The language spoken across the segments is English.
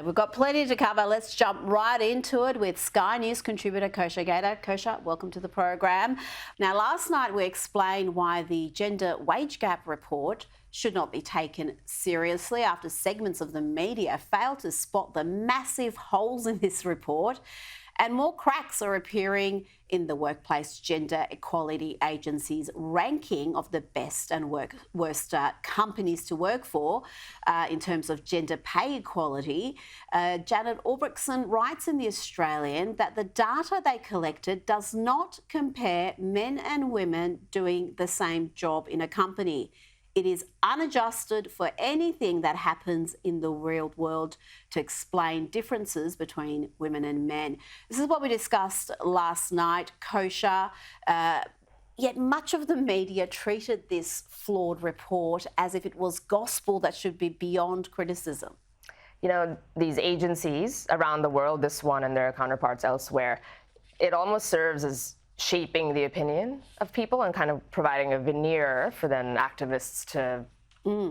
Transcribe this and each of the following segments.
We've got plenty to cover. Let's jump right into it with Sky News contributor Kosha Gator. Kosha, welcome to the program. Now, last night we explained why the gender wage gap report should not be taken seriously after segments of the media failed to spot the massive holes in this report. And more cracks are appearing in the Workplace Gender Equality Agency's ranking of the best and worst companies to work for in terms of gender pay equality. Janet Albrechtsen writes in The Australian that the data they collected does not compare men and women doing the same job in a company. It is unadjusted for anything that happens in the real world to explain differences between women and men. This is what we discussed last night, Kosha. Yet much of the media treated this flawed report as if it was gospel that should be beyond criticism. You know, these agencies around the world, this one and their counterparts elsewhere, it almost serves as shaping the opinion of people and kind of providing a veneer for then activists to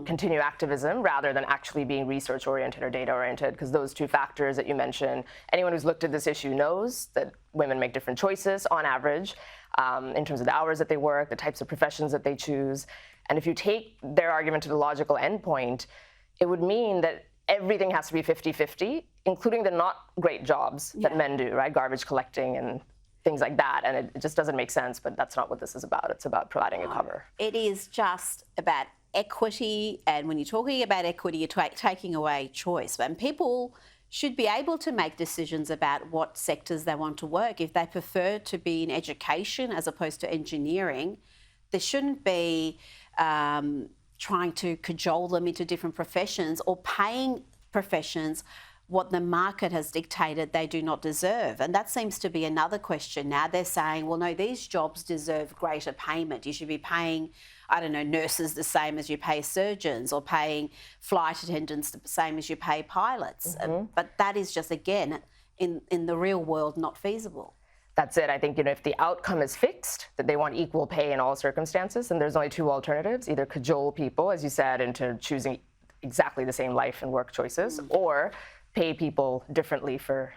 continue activism rather than actually being research-oriented or data-oriented, because those two factors that you mentioned, anyone who's looked at this issue knows that women make different choices on average in terms of the hours that they work, the types of professions that they choose. And if you take their argument to the logical endpoint, it would mean that everything has to be 50-50, including the not great jobs that men do, right? Garbage collecting and things like that, and it just doesn't make sense, but that's not what this is about. It's about providing a cover. It is just about equity, and when you're talking about equity, you're taking away choice. And people should be able to make decisions about what sectors they want to work. If they prefer to be in education as opposed to engineering, there shouldn't be trying to cajole them into different professions or paying professions what the market has dictated they do not deserve. And that seems to be another question now. They're saying, well, no, these jobs deserve greater payment. You should be paying, I don't know, nurses the same as you pay surgeons, or paying flight attendants the same as you pay pilots. But that is just, again, in the real world, not feasible. That's it. I think, you know, if the outcome is fixed, that they want equal pay in all circumstances, then there's only two alternatives: either cajole people, as you said, into choosing exactly the same life and work choices, or pay people differently for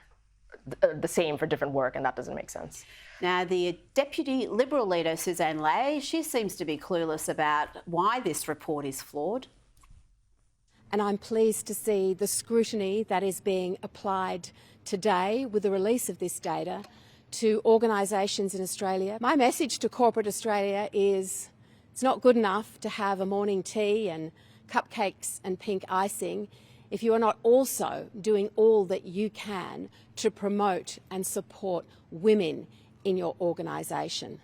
the same for different work, and that doesn't make sense. Now, the Deputy Liberal leader, Sussan Ley, she seems to be clueless about why this report is flawed. And I'm pleased to see the scrutiny that is being applied today with the release of this data to organisations in Australia. My message to corporate Australia is it's not good enough to have a morning tea and cupcakes and pink icing if you are not also doing all that you can to promote and support women in your organisation.